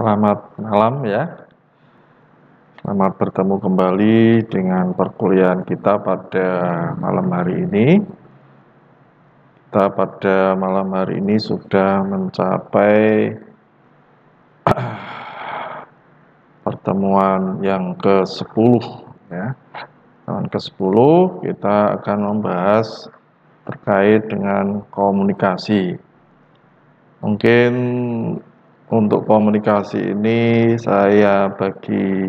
Selamat malam ya. Selamat bertemu kembali dengan perkuliahan kita pada malam hari ini. Kita pada malam hari ini sudah mencapai pertemuan yang ke-10 ya. Pertemuan ke-10 kita akan membahas terkait dengan komunikasi. Mungkin untuk komunikasi ini saya bagi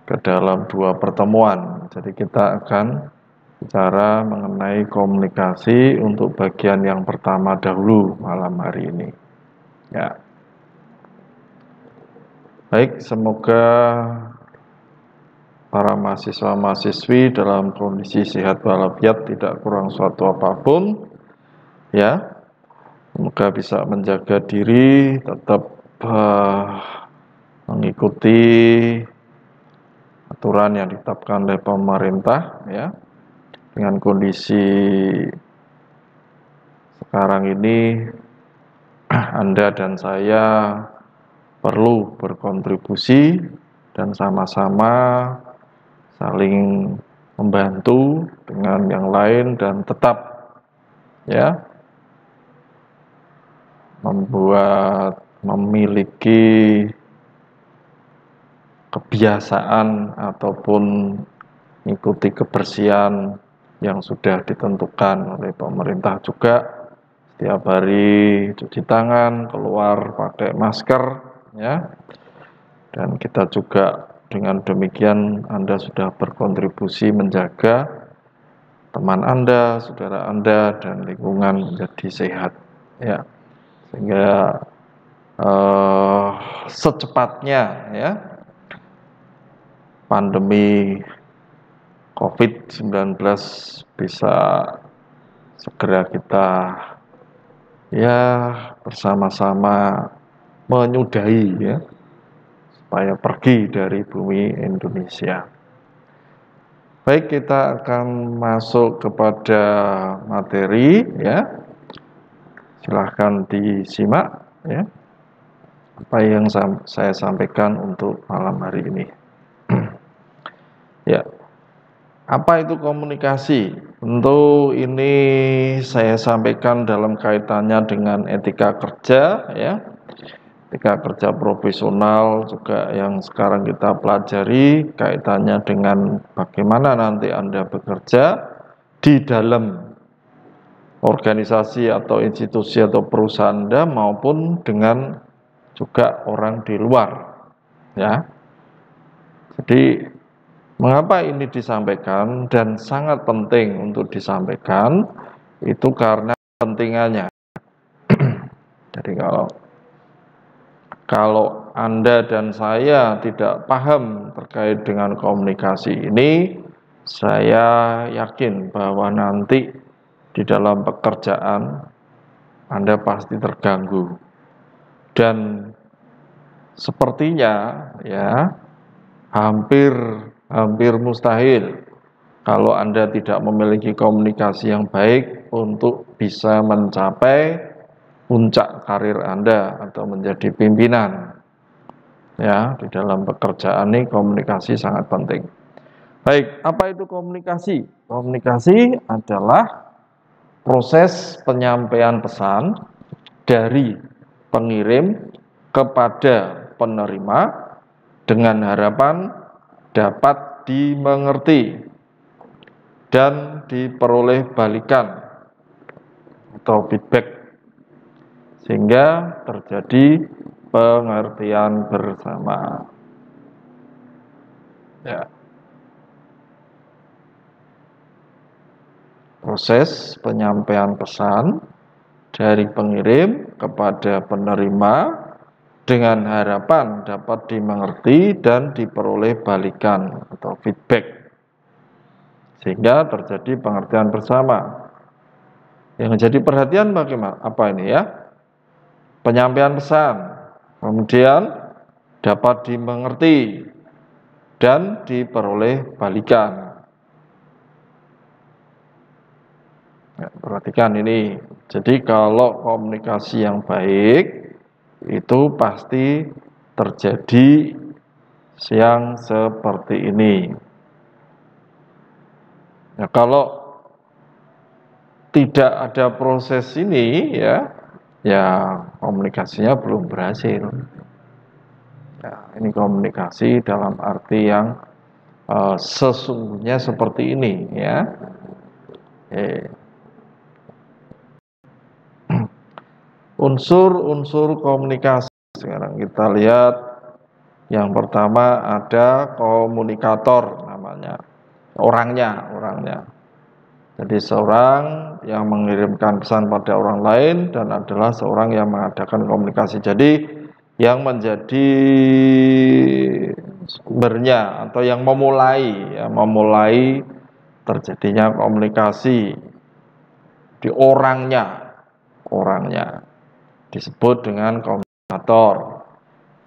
ke dalam 2 pertemuan. Jadi kita akan bicara mengenai komunikasi untuk bagian yang pertama dahulu malam hari ini. Ya. Baik, semoga para mahasiswa-mahasiswi dalam kondisi sehat walafiat, tidak kurang suatu apapun. Ya. Semoga bisa menjaga diri, tetap mengikuti aturan yang ditetapkan oleh pemerintah ya. Dengan kondisi sekarang ini Anda dan saya perlu berkontribusi dan sama-sama saling membantu dengan yang lain dan tetap ya memiliki kebiasaan ataupun mengikuti kebersihan yang sudah ditentukan oleh pemerintah juga. Setiap hari cuci tangan, keluar pakai masker ya. Dan kita juga dengan demikian Anda sudah berkontribusi menjaga teman Anda, saudara Anda dan lingkungan menjadi sehat ya. Sehingga secepatnya ya pandemi COVID-19 bisa segera kita ya bersama-sama menyudahi ya, supaya pergi dari bumi Indonesia. Baik, kita akan masuk kepada materi ya. Silahkan disimak ya apa yang saya sampaikan untuk malam hari ini. Ya, apa itu komunikasi? Tentu ini saya sampaikan dalam kaitannya dengan etika kerja ya. Etika kerja profesional juga yang sekarang kita pelajari kaitannya dengan bagaimana nanti Anda bekerja di dalam organisasi atau institusi atau perusahaan Anda maupun dengan juga orang di luar ya. Jadi mengapa ini disampaikan dan sangat penting untuk disampaikan itu karena pentingannya. Jadi kalau Anda dan saya tidak paham terkait dengan komunikasi ini, saya yakin bahwa nanti di dalam pekerjaan Anda pasti terganggu. Dan sepertinya ya hampir mustahil kalau Anda tidak memiliki komunikasi yang baik untuk bisa mencapai puncak karir Anda atau menjadi pimpinan. Ya, di dalam pekerjaan ini komunikasi sangat penting. Baik, apa itu komunikasi? Komunikasi adalah proses penyampaian pesan dari pengirim kepada penerima dengan harapan dapat dimengerti dan diperoleh balikan atau feedback sehingga terjadi pengertian bersama. Ya. Proses penyampaian pesan dari pengirim kepada penerima dengan harapan dapat dimengerti dan diperoleh balikan atau feedback sehingga terjadi pengertian bersama. Yang jadi perhatian bagaimana? Apa ini ya? Penyampaian pesan, kemudian dapat dimengerti dan diperoleh balikan. Ya, perhatikan ini. Jadi kalau komunikasi yang baik itu pasti terjadi yang seperti ini. Nah, kalau tidak ada proses ini ya komunikasinya belum berhasil. Ya, ini komunikasi dalam arti yang sesungguhnya seperti ini ya. Unsur-unsur komunikasi sekarang kita lihat. Yang pertama ada komunikator namanya, orangnya. Jadi seorang yang mengirimkan pesan pada orang lain dan adalah seorang yang mengadakan komunikasi. Jadi yang menjadi sumbernya atau yang memulai terjadinya komunikasi di orangnya disebut dengan komunikator.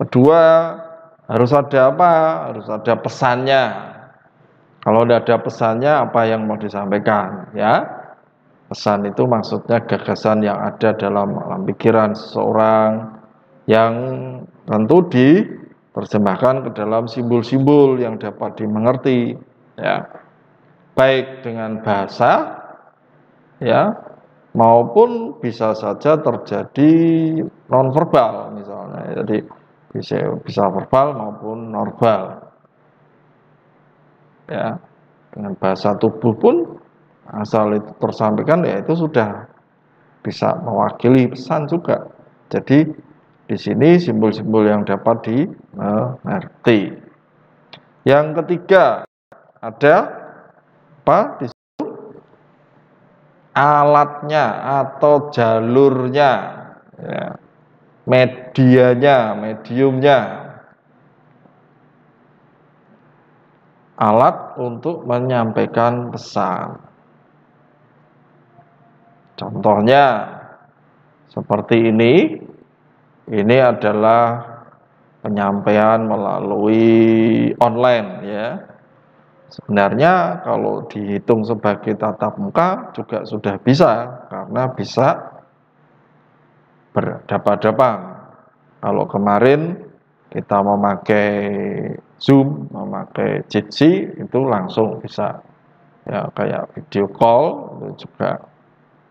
Kedua, harus ada apa? Harus ada pesannya. Kalau tidak ada pesannya, apa yang mau disampaikan? Ya, pesan itu maksudnya gagasan yang ada dalam pikiran seseorang yang tentu diterjemahkan ke dalam simbol-simbol yang dapat dimengerti. Ya, baik dengan bahasa, ya, maupun bisa saja terjadi nonverbal misalnya. Jadi bisa verbal maupun nonverbal. Ya, dengan bahasa tubuh pun asal itu tersampaikan ya itu sudah bisa mewakili pesan juga. Jadi di sini simbol-simbol yang dapat dimengerti. Yang ketiga ada apa? Di situ alatnya atau jalurnya, ya, mediumnya. Alat untuk menyampaikan pesan. Contohnya seperti ini adalah penyampaian melalui online ya. Sebenarnya kalau dihitung sebagai tatap muka juga sudah bisa karena bisa berhadapan-hadapan. Kalau kemarin kita memakai Zoom, memakai Jitsi itu langsung bisa ya kayak video call itu juga.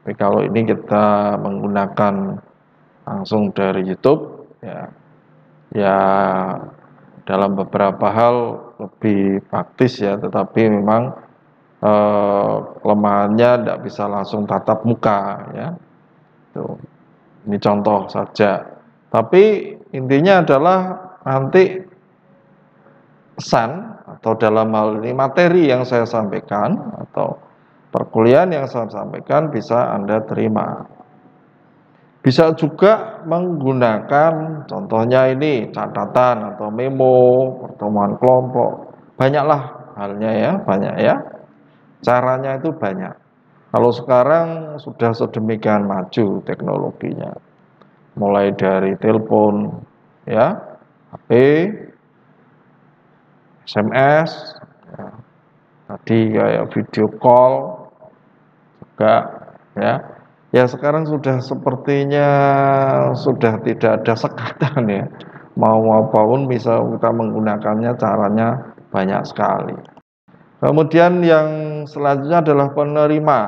Tapi kalau ini kita menggunakan langsung dari YouTube ya dalam beberapa hal lebih praktis ya, tetapi memang kelemahannya tidak bisa langsung tatap muka ya. Tuh. Ini contoh saja. Tapi intinya adalah nanti pesan atau dalam hal ini materi yang saya sampaikan atau perkuliahan yang saya sampaikan bisa Anda terima. Bisa juga menggunakan contohnya ini catatan atau memo, pertemuan kelompok. Banyaklah halnya ya, banyak ya. Caranya itu banyak. Kalau sekarang sudah sedemikian maju teknologinya. Mulai dari telepon ya, HP, SMS, ya. Tadi kayak video call juga ya. Ya sekarang sudah sepertinya sudah tidak ada sekatan ya. Mau apapun bisa kita menggunakannya, caranya banyak sekali. Kemudian yang selanjutnya adalah penerima.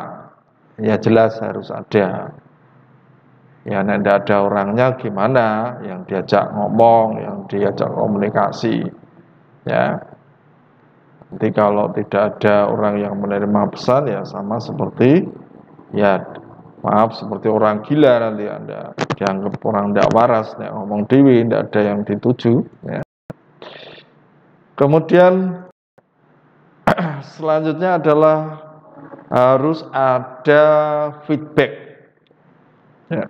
Ya jelas harus ada. Ya tidak ada orangnya gimana yang diajak ngomong, yang diajak komunikasi. Ya. Nanti kalau tidak ada orang yang menerima pesan ya sama seperti ya maaf seperti orang gila, nanti Anda dianggap orang tidak waras, tidak ngomong dewi, tidak ada yang dituju ya. Kemudian selanjutnya adalah harus ada feedback ya,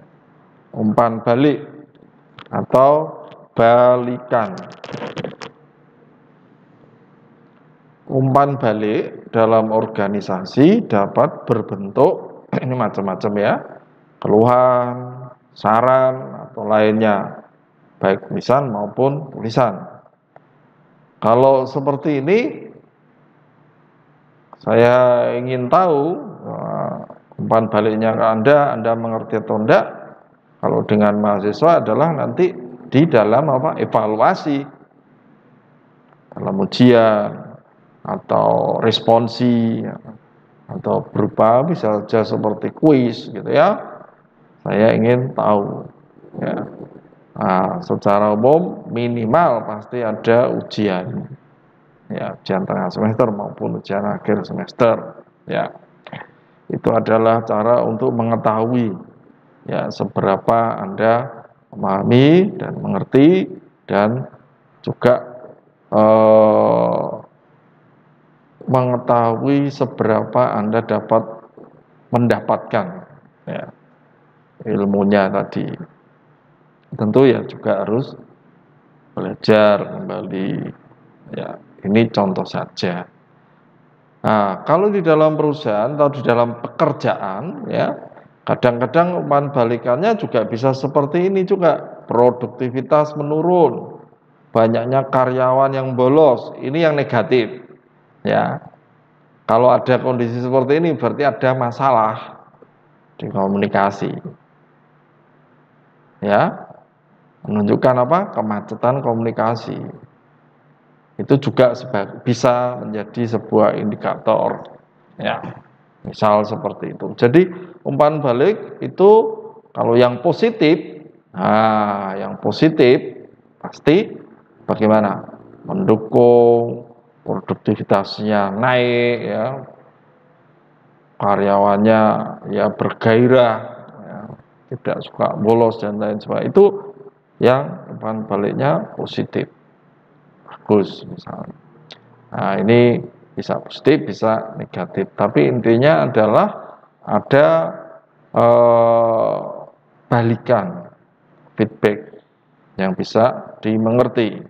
umpan balik atau balikan. Umpan balik dalam organisasi dapat berbentuk ini macam-macam ya, keluhan, saran atau lainnya, baik tulisan maupun tulisan. Kalau seperti ini, saya ingin tahu umpan baliknya ke Anda mengerti atau tidak. Kalau dengan mahasiswa adalah nanti di dalam apa? Evaluasi, dalam ujian atau responsi atau berupa bisa saja seperti kuis gitu ya. Saya ingin tahu ya. Nah, secara umum minimal pasti ada ujian ya, ujian tengah semester maupun ujian akhir semester ya. Itu adalah cara untuk mengetahui ya seberapa Anda memahami dan mengerti dan juga mengetahui seberapa Anda dapat mendapatkan ya, ilmunya tadi. Tentu ya juga harus belajar kembali ya. Ini contoh saja. Nah, kalau di dalam perusahaan atau di dalam pekerjaan ya, kadang-kadang umpan balikannya juga bisa seperti ini juga. Produktivitas menurun, banyaknya karyawan yang bolos, ini yang negatif ya. Kalau ada kondisi seperti ini berarti ada masalah di komunikasi ya, menunjukkan apa? Kemacetan komunikasi. Itu juga bisa menjadi sebuah indikator ya, misal seperti itu. Jadi umpan balik itu kalau yang positif, nah yang positif pasti bagaimana mendukung produktivitasnya naik ya, karyawannya ya bergairah ya, tidak suka bolos dan lain sebagainya. Itu yang umpan baliknya positif, bagus misalnya. Nah, ini bisa positif, bisa negatif. Tapi intinya adalah ada balikan, feedback yang bisa dimengerti,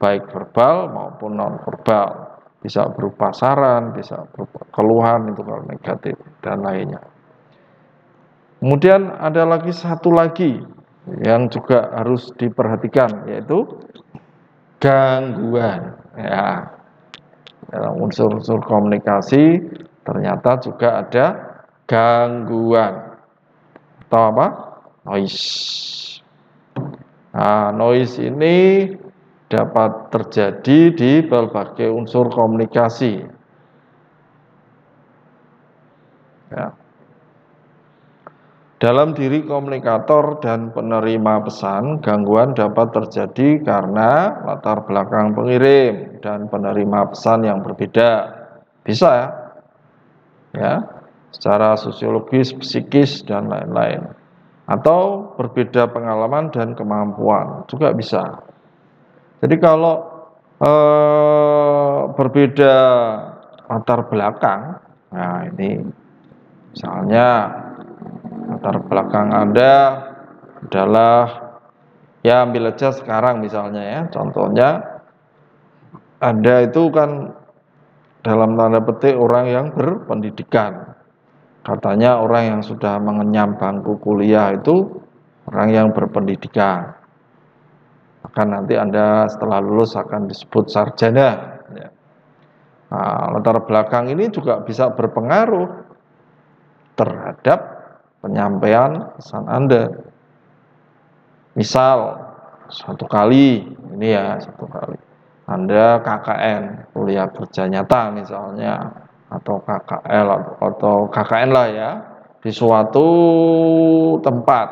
baik verbal maupun non verbal. Bisa berupa saran, bisa berupa keluhan itu kalau negatif dan lainnya. Kemudian ada lagi satu lagi yang juga harus diperhatikan, yaitu gangguan. Ya, dalam unsur-unsur komunikasi ternyata juga ada gangguan atau apa? Noise. Nah, noise ini dapat terjadi di berbagai unsur komunikasi. Ya. Dalam diri komunikator dan penerima pesan, gangguan dapat terjadi karena latar belakang pengirim dan penerima pesan yang berbeda. Bisa ya, ya, secara sosiologis, psikis dan lain-lain. Atau berbeda pengalaman dan kemampuan juga bisa. Jadi kalau berbeda latar belakang, nah ini misalnya latar belakang Anda adalah ya ambil aja sekarang misalnya ya, contohnya Anda itu kan dalam tanda petik orang yang berpendidikan. Katanya orang yang sudah mengenyam bangku kuliah itu orang yang berpendidikan. Maka nanti Anda setelah lulus akan disebut sarjana. Ya. Nah, latar belakang ini juga bisa berpengaruh terhadap penyampaian pesan Anda. Misal, satu kali Anda KKN, kuliah kerja nyata misalnya, atau KKL atau KKN lah ya, di suatu tempat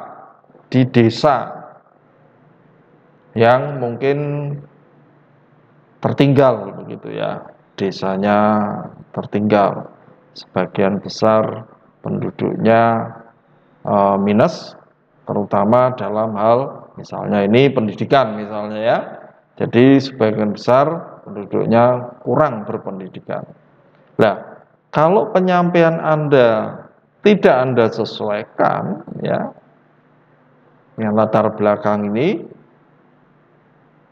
di desa yang mungkin tertinggal begitu ya, desanya tertinggal, sebagian besar penduduknya minus, terutama dalam hal misalnya ini pendidikan misalnya ya. Jadi sebagian besar penduduknya kurang berpendidikan. Nah, kalau penyampaian Anda tidak Anda sesuaikan ya, yang latar belakang ini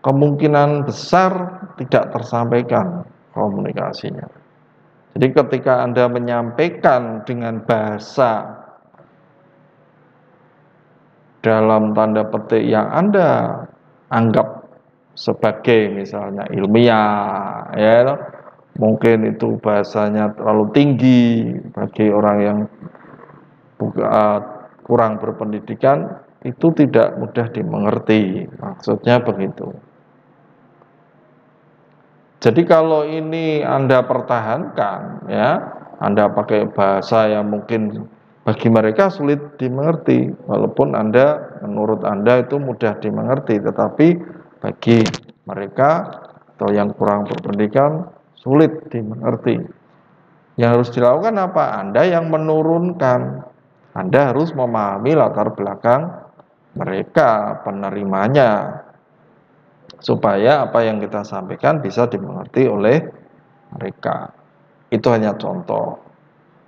kemungkinan besar tidak tersampaikan komunikasinya. Jadi ketika Anda menyampaikan dengan bahasa dalam tanda petik yang Anda anggap sebagai misalnya ilmiah ya, mungkin itu bahasanya terlalu tinggi bagi orang yang kurang berpendidikan, itu tidak mudah dimengerti. Maksudnya begitu. Jadi kalau ini Anda pertahankan, ya, Anda pakai bahasa yang mungkin bagi mereka sulit dimengerti, walaupun menurut Anda itu mudah dimengerti, tetapi bagi mereka atau yang kurang berpendidikan sulit dimengerti. Yang harus dilakukan apa? Anda yang menurunkan. Anda harus memahami latar belakang mereka, penerimanya, supaya apa yang kita sampaikan bisa dimengerti oleh mereka. Itu hanya contoh.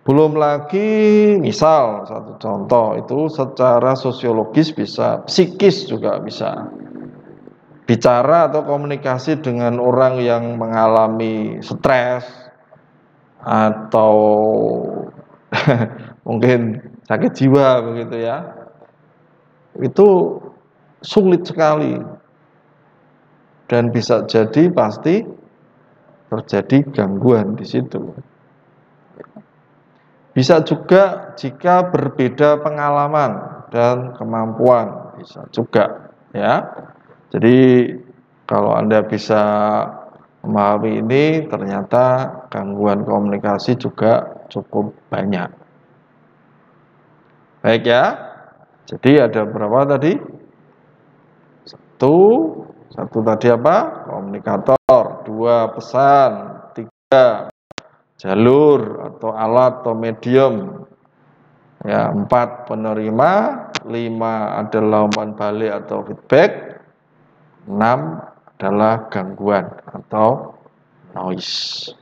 Belum lagi misal satu contoh itu secara sosiologis bisa, psikis juga bisa. Bicara atau komunikasi dengan orang yang mengalami stres atau mungkin sakit jiwa begitu ya. Itu sulit sekali. Dan bisa jadi pasti terjadi gangguan di situ. Bisa juga jika berbeda pengalaman dan kemampuan, bisa juga ya. Jadi kalau Anda bisa memahami ini, ternyata gangguan komunikasi juga cukup banyak. Baik ya. Jadi ada berapa tadi? Satu tadi apa? Komunikator. 2 pesan. 3 jalur atau alat atau medium. Ya, 4 penerima. 5 adalah umpan balik atau feedback. 6 adalah gangguan atau noise.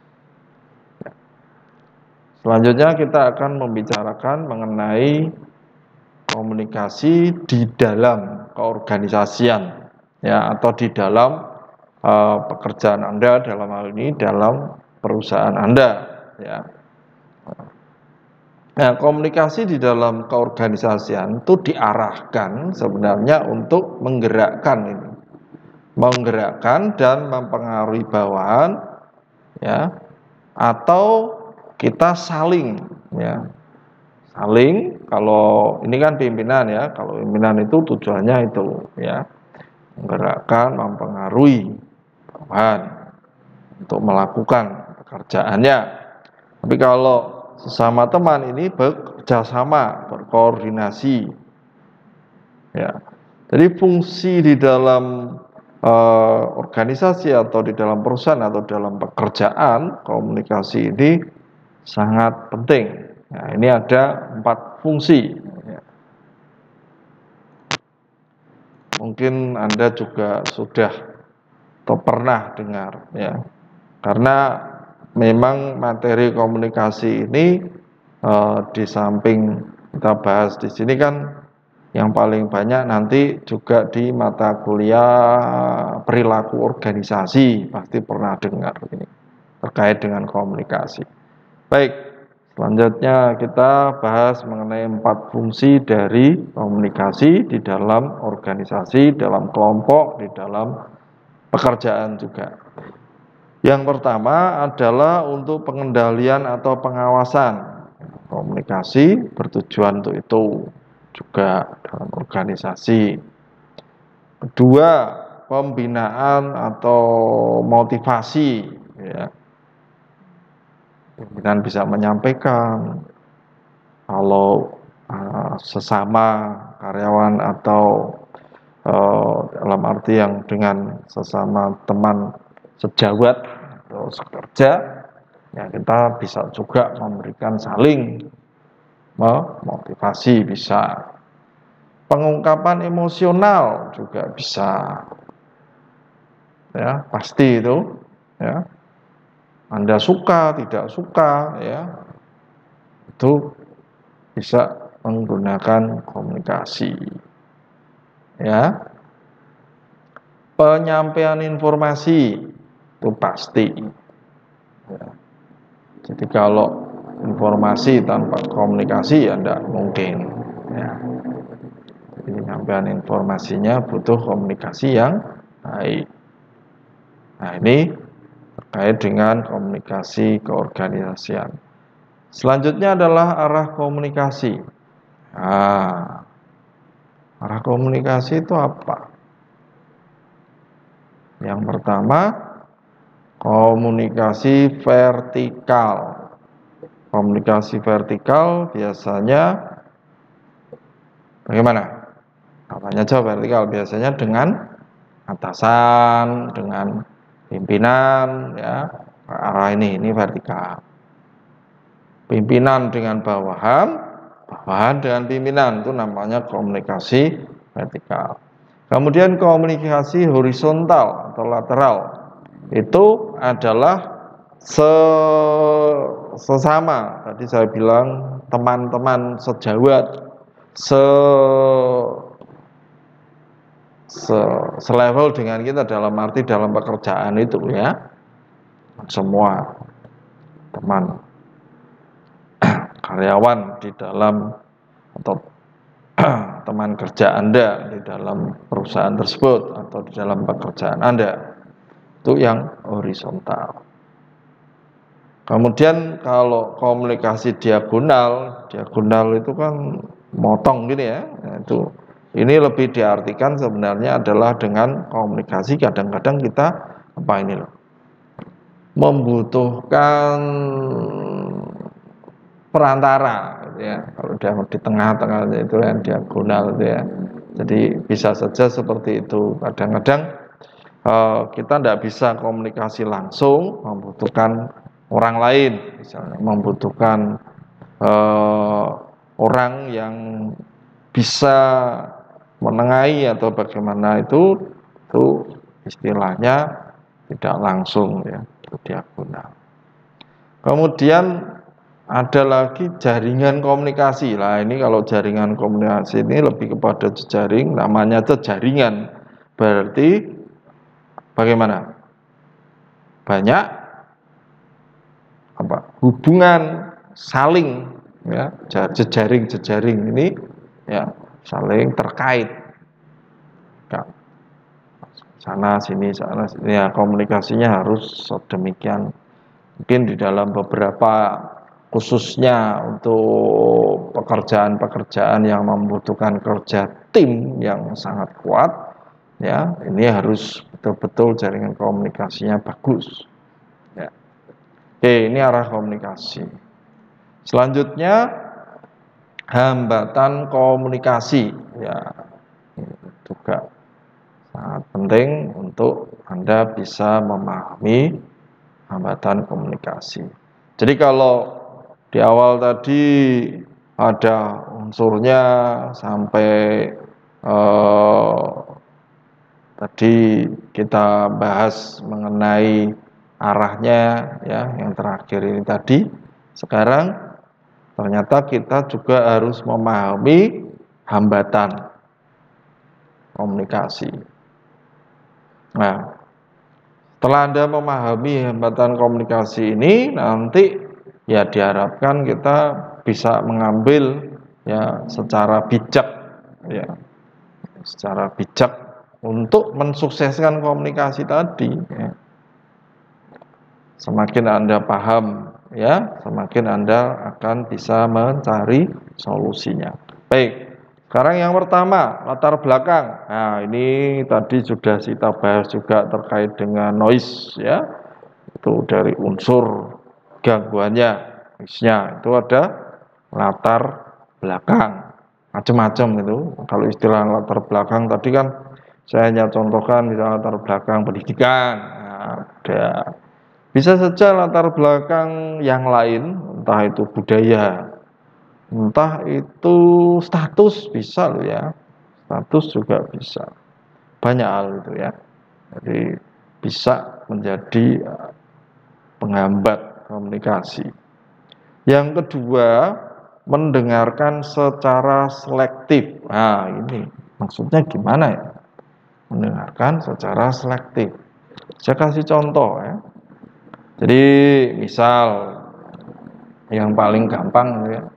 Selanjutnya kita akan membicarakan mengenai komunikasi di dalam keorganisasian, ya, atau di dalam pekerjaan Anda, dalam hal ini dalam perusahaan Anda, ya. Nah, komunikasi di dalam keorganisasian itu diarahkan sebenarnya untuk menggerakkan dan mempengaruhi bawahan, ya, atau kita saling, ya, saling. Kalau ini kan pimpinan, ya, kalau pimpinan itu tujuannya itu, ya, menggerakkan, mempengaruhi bawahan untuk melakukan pekerjaannya. Tapi kalau sesama teman ini bekerja sama, berkoordinasi, ya. Jadi fungsi di dalam organisasi atau di dalam perusahaan atau dalam pekerjaan, komunikasi ini sangat penting. Nah, ini ada 4 fungsi. Ya. Mungkin Anda juga sudah atau pernah dengar, ya. Karena memang materi komunikasi ini di samping kita bahas di sini kan yang paling banyak nanti juga di mata kuliah perilaku organisasi, pasti pernah dengar ini terkait dengan komunikasi. Baik, selanjutnya kita bahas mengenai 4 fungsi dari komunikasi di dalam organisasi, dalam kelompok, di dalam pekerjaan juga. Yang pertama adalah untuk pengendalian atau pengawasan. Komunikasi bertujuan untuk itu juga dalam organisasi. Kedua, pembinaan atau motivasi, ya. Pimpinan bisa menyampaikan kalau sesama karyawan atau dalam arti yang dengan sesama teman sejawat atau sekerja, ya, kita bisa juga memberikan saling memotivasi, bisa. Pengungkapan emosional juga bisa, ya, pasti itu, ya. Anda suka, tidak suka, ya, itu bisa menggunakan komunikasi, ya. Penyampaian informasi itu pasti, ya. Jadi kalau informasi tanpa komunikasi ya tidak mungkin, ya. Jadi penyampaian informasinya butuh komunikasi yang baik. Nah, ini terkait dengan komunikasi keorganisasian. Selanjutnya adalah arah komunikasi. Nah, Arah komunikasi itu apa? Yang pertama, komunikasi vertikal. Komunikasi vertikal biasanya bagaimana? Apanya aja vertikal? Biasanya dengan atasan, dengan pimpinan, ya, arah ini vertikal. Pimpinan dengan bawahan, bawahan dengan pimpinan, itu namanya komunikasi vertikal. Kemudian komunikasi horizontal atau lateral, itu adalah sesama, tadi saya bilang teman-teman sejawat, se selevel dengan kita dalam arti dalam pekerjaan itu, ya, semua teman karyawan di dalam atau teman kerja Anda di dalam perusahaan tersebut atau di dalam pekerjaan Anda, itu yang horizontal. Kemudian kalau komunikasi diagonal, diagonal itu kan motong gini ya, itu ini lebih diartikan sebenarnya adalah dengan komunikasi kadang-kadang kita apa ini loh, membutuhkan perantara gitu ya. Kalau dia di tengah-tengah itu yang diagonal itu ya. Jadi bisa saja seperti itu. Kadang-kadang kita tidak bisa komunikasi langsung, membutuhkan orang lain, misalnya membutuhkan orang yang bisa menengahi atau bagaimana itu istilahnya tidak langsung ya, itu diagonal. Kemudian ada lagi jaringan komunikasi. Lah ini kalau jaringan komunikasi ini lebih kepada jejaring, namanya itu jaringan. Berarti bagaimana? Banyak apa? Hubungan saling ya, jejaring ini ya saling terkait. Ya, sana sini ya, komunikasinya harus sedemikian. Mungkin di dalam beberapa khususnya untuk pekerjaan-pekerjaan yang membutuhkan kerja tim yang sangat kuat, ya ini harus betul-betul jaringan komunikasinya bagus. Ya. Oke, ini arah komunikasi. Selanjutnya hambatan komunikasi, ya ini juga sangat penting untuk Anda bisa memahami hambatan komunikasi. Jadi kalau di awal tadi ada unsurnya sampai tadi kita bahas mengenai arahnya ya, yang terakhir ini tadi. Sekarang ternyata kita juga harus memahami hambatan komunikasi. Nah, setelah Anda memahami hambatan komunikasi ini, nanti ya diharapkan kita bisa mengambil ya secara bijak, ya secara bijak untuk mensukseskan komunikasi tadi. Ya. Semakin Anda paham, ya semakin Anda akan bisa mencari solusinya. Baik. Sekarang yang pertama, latar belakang. Nah, ini tadi sudah kita bahas juga terkait dengan noise ya. Itu dari unsur gangguannya, noise-nya. Itu ada latar belakang. Macam-macam itu. Kalau istilah latar belakang tadi kan saya hanya contohkan misalnya latar belakang pendidikan. Nah, ada bisa saja latar belakang yang lain, entah itu budaya, entah itu status bisa loh ya, status juga bisa, banyak hal itu ya. Jadi bisa menjadi penghambat komunikasi. Yang kedua, mendengarkan secara selektif. Nah ini maksudnya gimana ya? Mendengarkan secara selektif. Saya kasih contoh ya. Jadi misal yang paling gampang ya.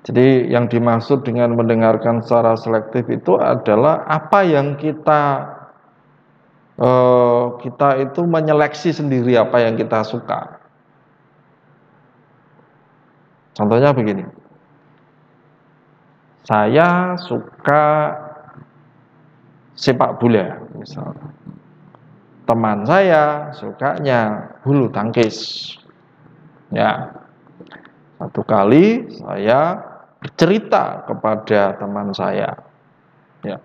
Jadi yang dimaksud dengan mendengarkan secara selektif itu adalah apa yang kita itu menyeleksi sendiri apa yang kita suka. Contohnya begini, saya suka sepak bola misalnya. Teman saya sukanya bulu tangkis. Ya, satu kali saya bercerita kepada teman saya, ya,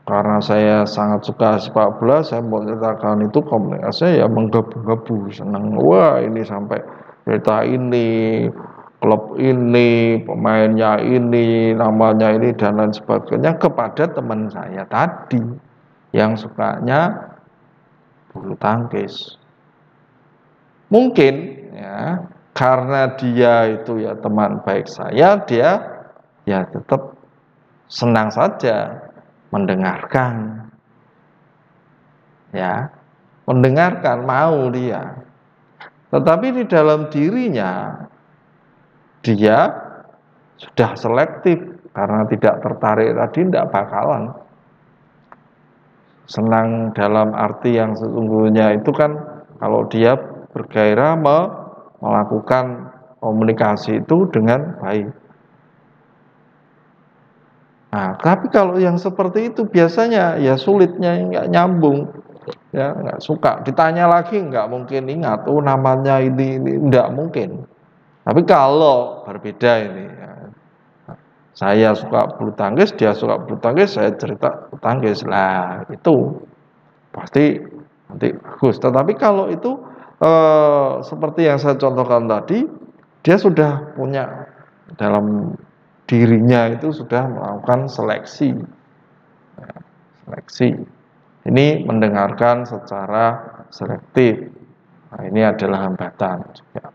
karena saya sangat suka sepak bola, saya mau ceritakan itu komunikasinya ya menggebu-gebu, senang. Wah, ini sampai cerita ini, klub ini, pemainnya ini, namanya ini dan lain sebagainya kepada teman saya tadi yang sukanya bulu tangkis. Mungkin ya karena dia itu ya teman baik saya, dia ya tetap senang saja mendengarkan, ya mendengarkan, mau dia. Tetapi di dalam dirinya dia sudah selektif karena tidak tertarik tadi, tidak bakalan senang dalam arti yang sesungguhnya itu kan kalau dia bergairah melakukan komunikasi itu dengan baik. Nah, tapi kalau yang seperti itu biasanya ya sulitnya nggak nyambung, ya nggak suka. Ditanya lagi nggak mungkin ingat, oh namanya ini nggak mungkin. Tapi kalau berbeda ini, ya, saya suka bulu tangkis, dia suka bulu tangkis, saya cerita bulu tangkis lah itu pasti nanti bagus. Tetapi kalau itu seperti yang saya contohkan tadi, dia sudah punya dalam dirinya itu sudah melakukan seleksi. Seleksi. Ini mendengarkan secara selektif. Nah, ini adalah hambatan juga.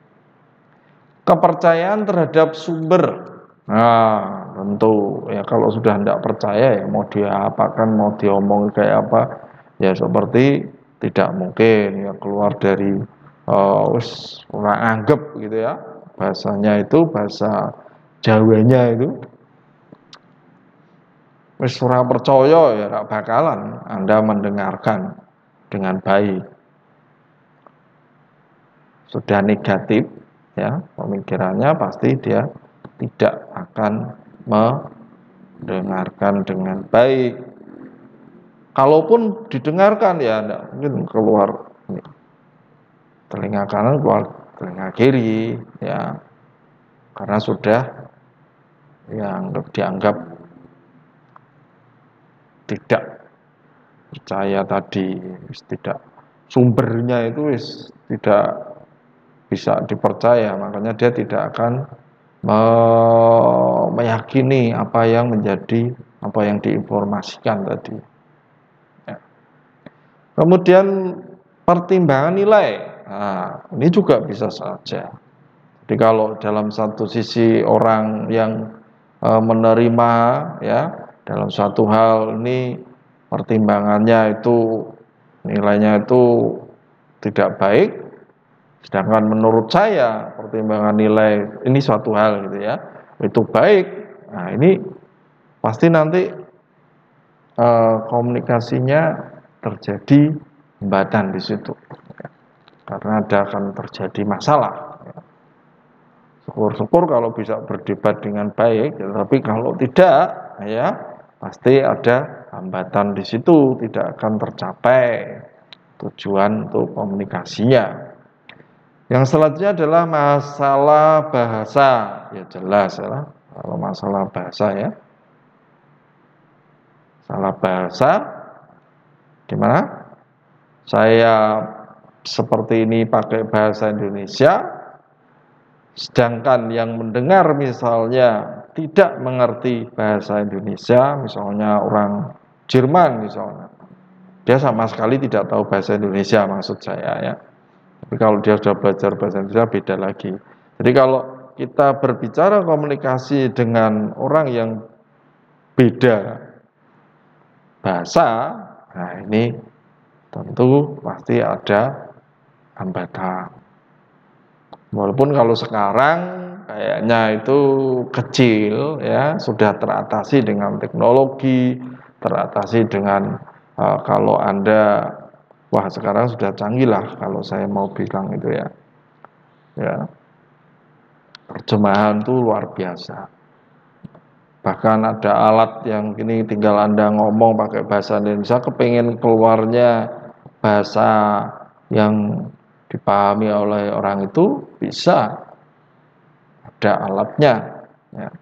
Kepercayaan terhadap sumber. Nah, tentu ya kalau sudah tidak percaya ya mau diapakan, mau diomong kayak apa, ya seperti tidak mungkin ya keluar dari orang anggap gitu ya. Bahasanya itu bahasa Jawanya itu wis ora percaya ya gak bakalan Anda mendengarkan dengan baik. Sudah negatif ya pemikirannya pasti dia tidak akan mendengarkan dengan baik. Kalaupun didengarkan ya tidak mungkin keluar telinga kanan keluar telinga kiri ya karena sudah yang dianggap tidak percaya tadi, tidak sumbernya itu tidak bisa dipercaya, makanya dia tidak akan meyakini apa yang menjadi apa yang diinformasikan tadi. Ya. Kemudian pertimbangan nilai, nah, ini juga bisa saja. Jadi kalau dalam satu sisi orang yang menerima ya dalam satu hal ini pertimbangannya itu nilainya itu tidak baik, sedangkan menurut saya pertimbangan nilai ini suatu hal gitu ya itu baik. Nah ini pasti nanti komunikasinya terjadi hambatan di situ ya. Karena akan terjadi masalah. Syukur-syukur kalau bisa berdebat dengan baik, tapi kalau tidak, ya pasti ada hambatan di situ, tidak akan tercapai tujuan untuk komunikasinya. Yang selanjutnya adalah masalah bahasa, ya jelas ya, kalau masalah bahasa ya, masalah bahasa, gimana? Saya seperti ini pakai bahasa Indonesia. Sedangkan yang mendengar misalnya tidak mengerti bahasa Indonesia, misalnya orang Jerman misalnya, dia sama sekali tidak tahu bahasa Indonesia maksud saya ya. Tapi kalau dia sudah belajar bahasa Indonesia beda lagi. Jadi kalau kita berbicara komunikasi dengan orang yang beda bahasa, nah ini tentu pasti ada hambatan. Walaupun kalau sekarang kayaknya itu kecil ya, sudah teratasi dengan teknologi, teratasi dengan kalau Anda wah sekarang sudah canggih lah kalau saya mau bilang itu ya. Ya. Terjemahan itu luar biasa. Bahkan ada alat yang ini tinggal Anda ngomong pakai bahasa Indonesia, kepengen keluarnya bahasa yang dipahami oleh orang itu bisa, ada alatnya, ya.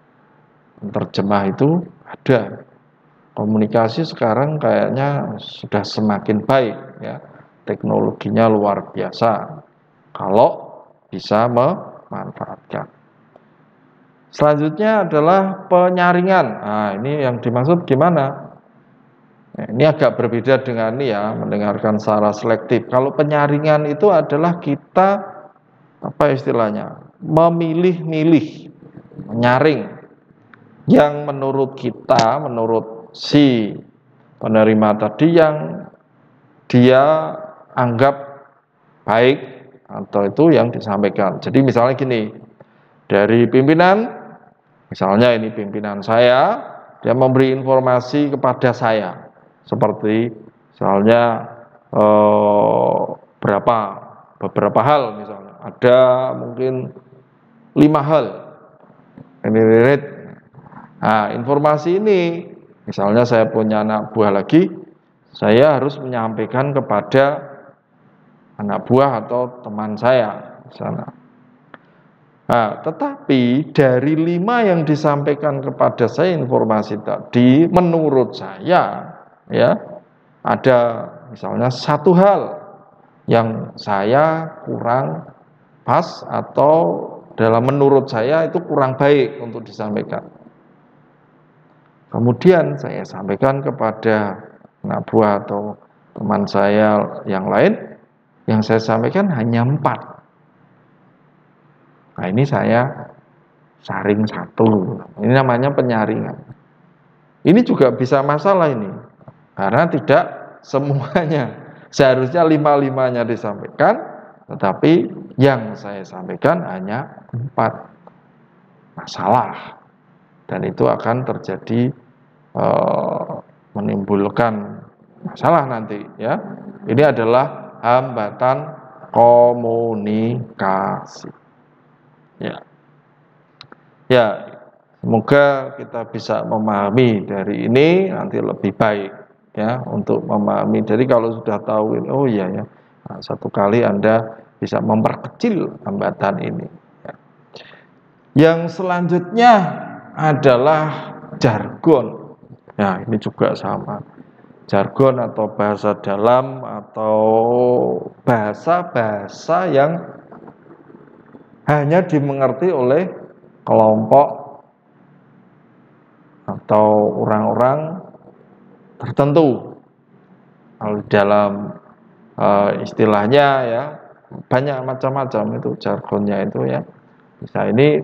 Terjemah itu ada. Komunikasi sekarang kayaknya sudah semakin baik, ya. Teknologinya luar biasa kalau bisa memanfaatkan. Selanjutnya adalah penyaringan. Nah, ini yang dimaksud gimana? Ini agak berbeda dengan ini ya, mendengarkan secara selektif. Kalau penyaringan itu adalah kita, apa istilahnya, memilih-milih, menyaring yang menurut kita, menurut si penerima tadi yang dia anggap baik atau itu yang disampaikan. Jadi misalnya gini, dari pimpinan, misalnya ini pimpinan saya, dia memberi informasi kepada saya, seperti misalnya beberapa hal, misalnya ada mungkin 5 hal. Nah, informasi ini, misalnya saya punya anak buah lagi, saya harus menyampaikan kepada anak buah atau teman saya misalnya. Nah, tetapi dari 5 yang disampaikan kepada saya informasi tadi, menurut saya, ya, ada misalnya 1 hal yang saya kurang pas atau dalam menurut saya itu kurang baik untuk disampaikan. Kemudian saya sampaikan kepada anak buah atau teman saya yang lain, yang saya sampaikan hanya 4. Nah, ini saya saring 1. Ini namanya penyaringan. Ini juga bisa masalah ini, karena tidak semuanya. Seharusnya 5-5-nya disampaikan, tetapi yang saya sampaikan hanya 4. Masalah. Dan itu akan terjadi menimbulkan masalah nanti, ya. Ini adalah hambatan komunikasi. Ya. Ya, semoga kita bisa memahami dari ini nanti lebih baik, ya, untuk memahami. Jadi kalau sudah tahu ini, oh iya ya, nah, satu kali Anda bisa memperkecil hambatan ini. Ya. Yang selanjutnya adalah jargon. Nah, ini juga sama. Jargon atau bahasa dalam atau bahasa-bahasa yang hanya dimengerti oleh kelompok atau orang-orang tertentu. Kalau dalam istilahnya ya banyak macam-macam itu jargonnya itu ya. Bisa ini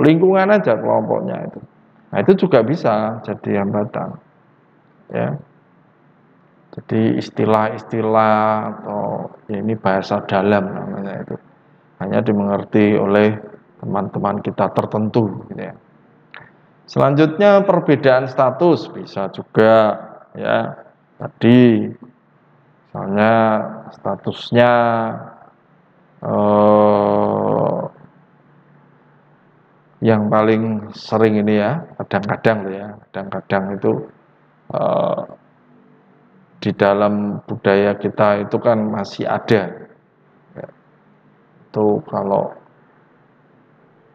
lingkungan aja kelompoknya itu. Nah, itu juga bisa jadi hambatan. Ya. Jadi istilah-istilah atau ya ini bahasa dalam namanya itu. Hanya dimengerti oleh teman-teman kita tertentu gitu ya. Selanjutnya perbedaan status bisa juga ya. Tadi misalnya statusnya yang paling sering ini ya, kadang-kadang itu di dalam budaya kita itu kan masih ada. Itu kalau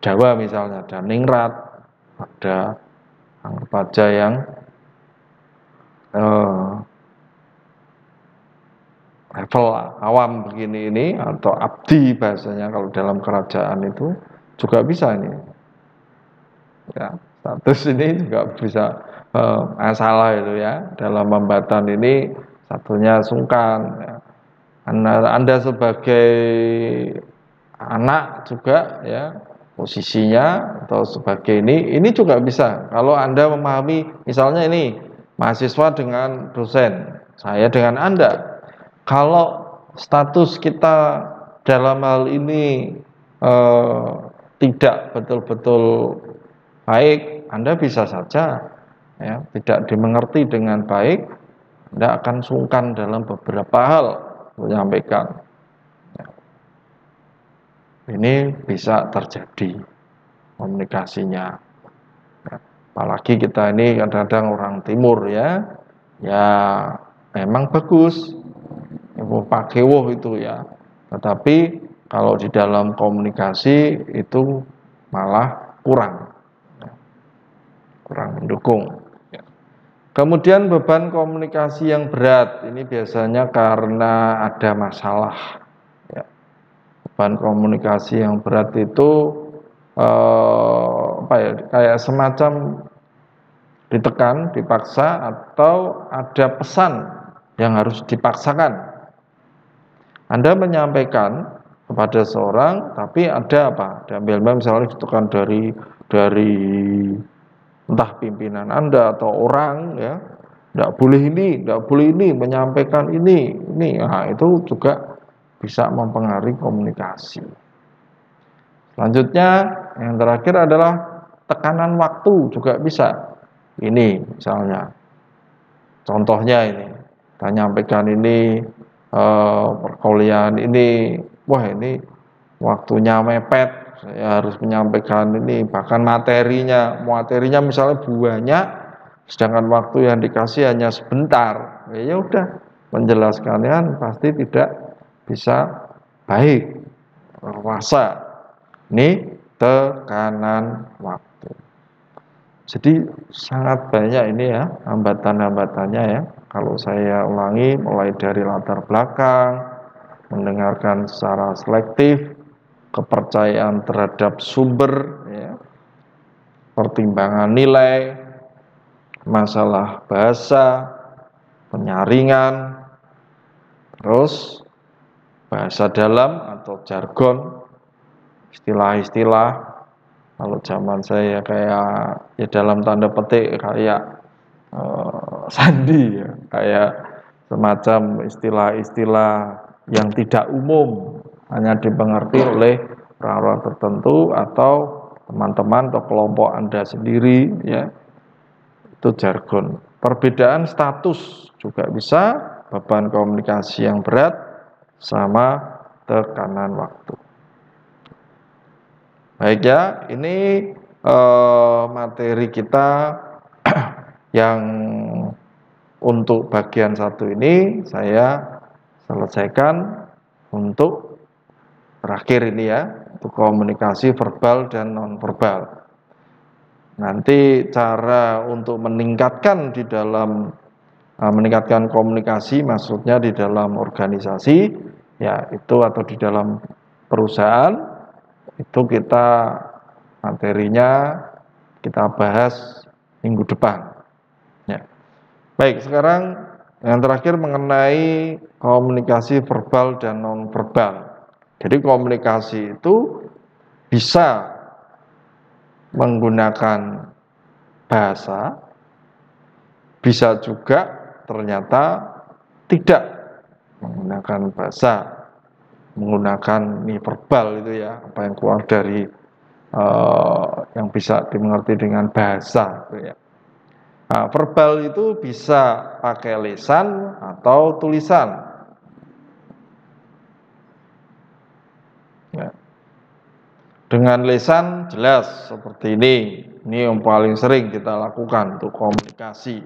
Jawa misalnya ada ningrat, ada anggap aja yang level awam begini ini atau abdi bahasanya kalau dalam kerajaan itu juga bisa ini. Ya, status ini juga bisa masalah itu ya dalam hambatan ini satunya sungkan ya. Anda sebagai anak juga ya posisinya atau sebagai ini juga bisa kalau Anda memahami misalnya ini mahasiswa dengan dosen, saya dengan Anda, kalau status kita dalam hal ini tidak betul-betul baik, Anda bisa saja ya, tidak dimengerti dengan baik, Anda akan sungkan dalam beberapa hal menyampaikan. Ya. Ini bisa terjadi komunikasinya. Apalagi kita ini kadang-kadang orang timur ya, ya memang bagus, pakai woh itu ya. Tetapi kalau di dalam komunikasi itu malah kurang mendukung. Kemudian beban komunikasi yang berat ini biasanya karena ada masalah. Ya. Beban komunikasi yang berat itu kayak semacam ditekan, dipaksa, atau ada pesan yang harus dipaksakan. Anda menyampaikan kepada seorang, tapi ada apa? Diambil misalnya ditekan dari entah pimpinan Anda atau orang ya, tidak boleh ini, menyampaikan ini, nah itu juga bisa mempengaruhi komunikasi. Selanjutnya yang terakhir adalah tekanan waktu juga bisa. Ini misalnya, contohnya ini, kita nyampaikan ini perkuliahan ini, wah ini waktunya mepet. Saya harus menyampaikan ini, bahkan materinya misalnya banyak, sedangkan waktu yang dikasih hanya sebentar. Ya udah, menjelaskannya pasti tidak bisa baik, terasa. Ini tekanan waktu. Jadi sangat banyak ini ya hambatan-hambatannya ya. Kalau saya ulangi, mulai dari latar belakang, mendengarkan secara selektif, kepercayaan terhadap sumber, ya, pertimbangan nilai, masalah bahasa, penyaringan, terus bahasa dalam atau jargon, istilah-istilah. Kalau zaman saya kayak ya dalam tanda petik kayak sandi ya, kayak semacam istilah-istilah yang tidak umum, hanya dimengerti oleh orang-orang tertentu atau teman-teman atau kelompok Anda sendiri ya. Itu jargon. Perbedaan status juga bisa, beban komunikasi yang berat sama tekanan waktu. Baik ya, ini materi kita yang untuk bagian satu ini saya selesaikan untuk terakhir ini ya, untuk komunikasi verbal dan nonverbal. Nanti cara untuk meningkatkan di dalam meningkatkan komunikasi, maksudnya di dalam organisasi ya itu atau di dalam perusahaan itu kita materinya kita bahas minggu depan. Ya. Baik, sekarang yang terakhir mengenai komunikasi verbal dan nonverbal. Jadi komunikasi itu bisa menggunakan bahasa, bisa juga ternyata tidak menggunakan bahasa, menggunakan verbal itu ya, apa yang keluar dari yang bisa dimengerti dengan bahasa gitu ya. Nah, verbal itu bisa pakai lisan atau tulisan. Ya. Dengan lisan jelas seperti ini yang paling sering kita lakukan untuk komunikasi,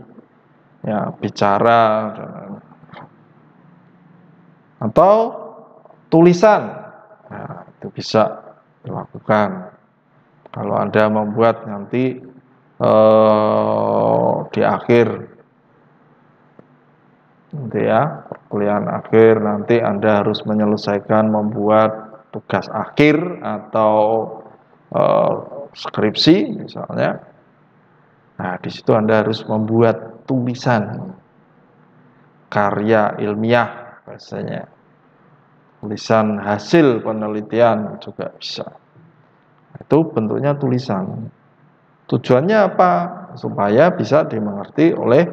ya bicara, atau tulisan, nah, itu bisa dilakukan. Kalau Anda membuat nanti di akhir nanti ya perkuliahan akhir nanti Anda harus menyelesaikan membuat tugas akhir atau skripsi misalnya. Nah, di situ Anda harus membuat tulisan karya ilmiah bahasanya. Tulisan hasil penelitian juga bisa. Itu bentuknya tulisan. Tujuannya apa? Supaya bisa dimengerti oleh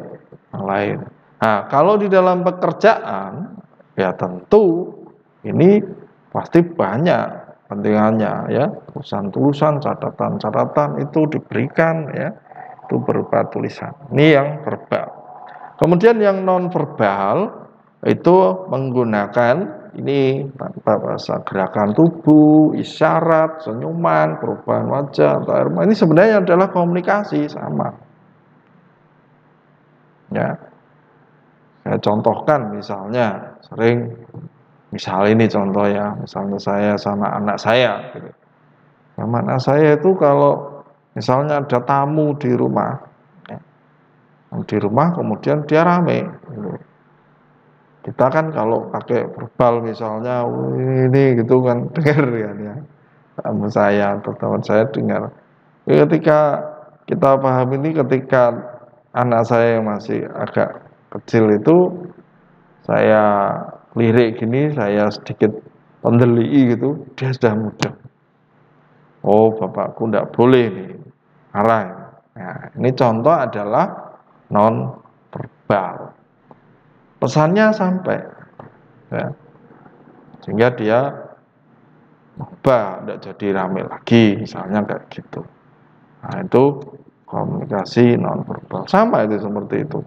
yang lain. Nah, kalau di dalam pekerjaan, ya tentu ini pasti banyak pentingannya ya. Tulisan-tulisan, catatan-catatan itu diberikan ya. Itu berupa tulisan. Ini yang verbal. Kemudian yang non verbal itu menggunakan ini tanpa bahasa gerakan tubuh, isyarat, senyuman, perubahan wajah, atau air mata, ini sebenarnya adalah komunikasi sama. Ya, saya contohkan misalnya misal ini contoh ya, misalnya saya sama anak saya, gitu. Sama anak saya itu kalau misalnya ada tamu di rumah, ya, kemudian dia rame, gitu. Kita kan kalau pakai verbal misalnya ini gitu kan dengar kan ya, tamu saya atau teman saya dengar. Ketika kita paham ini, ketika anak saya yang masih agak kecil itu saya lirik gini, saya sedikit pendelii gitu, dia sudah mudah. Oh, bapakku tidak boleh nih, marah. Nah, ini contoh adalah non verbal. Pesannya sampai, ya, sehingga dia tidak jadi rame lagi, misalnya kayak gitu. Nah, itu komunikasi non verbal. Sama itu seperti itu.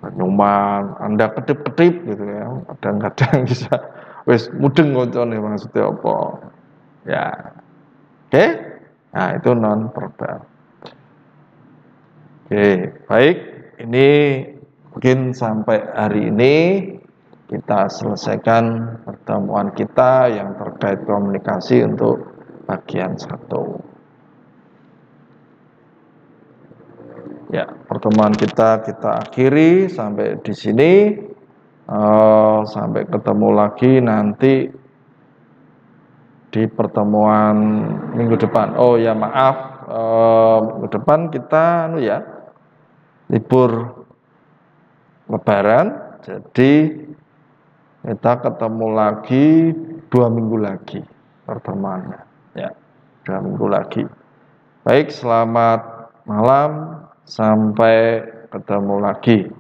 Senyuman, Anda kedip-kedip gitu ya. Kadang-kadang bisa wis mudeng koncone maksudnya apa. Ya. Oke. Nah, itu non verbal. Oke, baik. Ini mungkin sampai hari ini kita selesaikan pertemuan kita yang terkait komunikasi untuk bagian 1. Ya, pertemuan kita akhiri sampai di sini. Sampai ketemu lagi nanti di pertemuan minggu depan. Oh ya maaf, minggu depan kita libur Lebaran, jadi kita ketemu lagi 2 minggu lagi pertemuannya. Ya, 2 minggu lagi. Baik, selamat malam, sampai ketemu lagi.